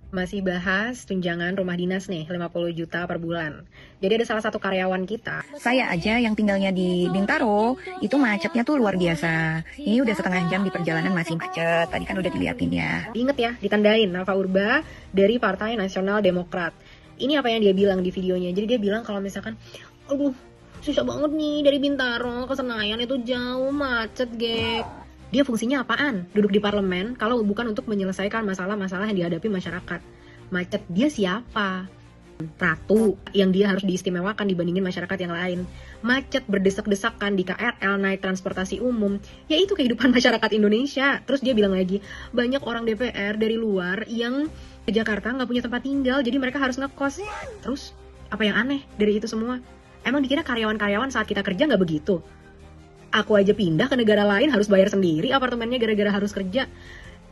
Masih bahas tunjangan rumah dinas nih, 50 juta per bulan. Jadi ada salah satu karyawan kita. Saya aja yang tinggalnya di Bintaro, itu macetnya tuh luar biasa. Ini udah setengah jam di perjalanan masih macet. Tadi kan udah diliatin ya. Ingat ya, ditandain Nafa Urba dari Partai Nasional Demokrat. Ini apa yang dia bilang di videonya. Jadi dia bilang kalau misalkan, aduh, susah banget nih dari Bintaro ke Senayan itu jauh, macet, gek. Dia fungsinya apaan? Duduk di parlemen kalau bukan untuk menyelesaikan masalah-masalah yang dihadapi masyarakat. Macet, dia siapa? Ratu yang dia harus diistimewakan dibandingin masyarakat yang lain. Macet berdesak-desakan di KRL, naik transportasi umum, yaitu kehidupan masyarakat Indonesia. Terus dia bilang lagi, banyak orang DPR dari luar yang ke Jakarta nggak punya tempat tinggal, jadi mereka harus ngekos. Terus apa yang aneh dari itu semua? Emang dikira karyawan-karyawan saat kita kerja nggak begitu? Aku aja pindah ke negara lain harus bayar sendiri apartemennya gara-gara harus kerja.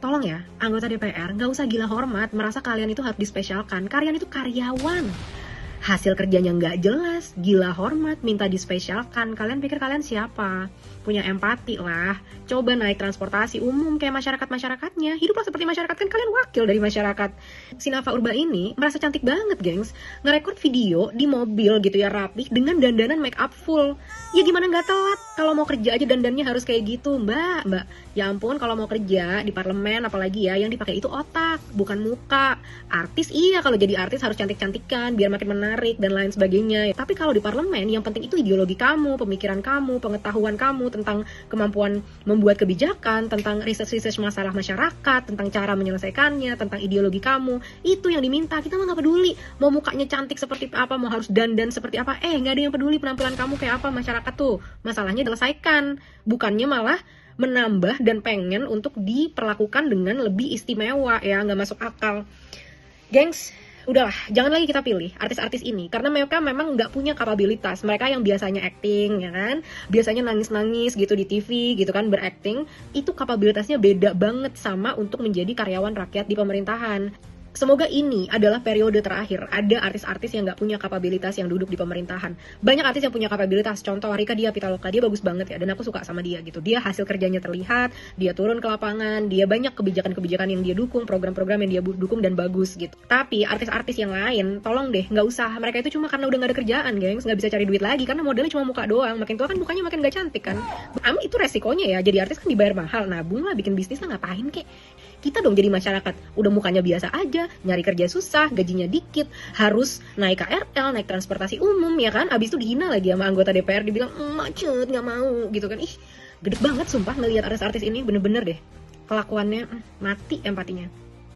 Tolong ya, anggota DPR nggak usah gila hormat merasa kalian itu harus dispesialkan. Kalian itu karyawan. Hasil kerjanya nggak jelas, gila hormat, minta dispesialkan. Kalian pikir kalian siapa? Punya empati lah. Coba naik transportasi umum kayak masyarakat-masyarakatnya. Hiduplah seperti masyarakat, kan kalian wakil dari masyarakat. Si Nafa Urba ini merasa cantik banget, gengs. Ngerekord video di mobil gitu ya, rapih, dengan dandanan make up full. Ya gimana nggak telat? Kalau mau kerja aja dandannya harus kayak gitu, mbak. Ya ampun, kalau mau kerja di parlemen apalagi ya, yang dipakai itu otak, bukan muka. Artis iya, kalau jadi artis harus cantik-cantikan biar makin menarik dan lain sebagainya. Tapi kalau di parlemen yang penting itu ideologi kamu, pemikiran kamu, pengetahuan kamu tentang kemampuan membuat kebijakan, tentang research masalah masyarakat, tentang cara menyelesaikannya, tentang ideologi kamu. Itu yang diminta. Kita mah nggak peduli mau mukanya cantik seperti apa, mau harus dandan seperti apa. Nggak ada yang peduli penampilan kamu kayak apa. Masyarakat tuh masalahnya selesaikan, bukannya malah menambah dan pengen untuk diperlakukan dengan lebih istimewa. Ya nggak masuk akal, gengs. Udahlah, jangan lagi kita pilih artis-artis ini karena mereka memang nggak punya kapabilitas. Mereka yang biasanya acting, ya kan, biasanya nangis-nangis gitu di TV gitu kan, berakting, itu kapabilitasnya beda banget sama untuk menjadi karyawan rakyat di pemerintahan. Semoga ini adalah periode terakhir ada artis-artis yang nggak punya kapabilitas yang duduk di pemerintahan. Banyak artis yang punya kapabilitas, contoh Rika Diah Pitaloka, dia bagus banget ya, dan aku suka sama dia gitu. Dia hasil kerjanya terlihat, dia turun ke lapangan, dia banyak kebijakan-kebijakan yang dia dukung, program-program yang dia dukung dan bagus gitu. Tapi artis-artis yang lain, tolong deh, nggak usah. Mereka itu cuma karena udah nggak ada kerjaan, gengs, nggak bisa cari duit lagi karena modalnya cuma muka doang. Makin tua kan mukanya makin nggak cantik kan. Itu resikonya ya, jadi artis kan dibayar mahal, nabung lah, bikin bisnis lah, ngapain kek. Kita dong jadi masyarakat, udah mukanya biasa aja, nyari kerja susah, gajinya dikit, harus naik KRL, naik transportasi umum, ya kan? Abis itu dihina lagi sama anggota DPR, dibilang, macet, nggak mau, gitu kan. Ih, gede banget sumpah ngelihat artis-artis ini, bener-bener deh. Kelakuannya, mati empatinya.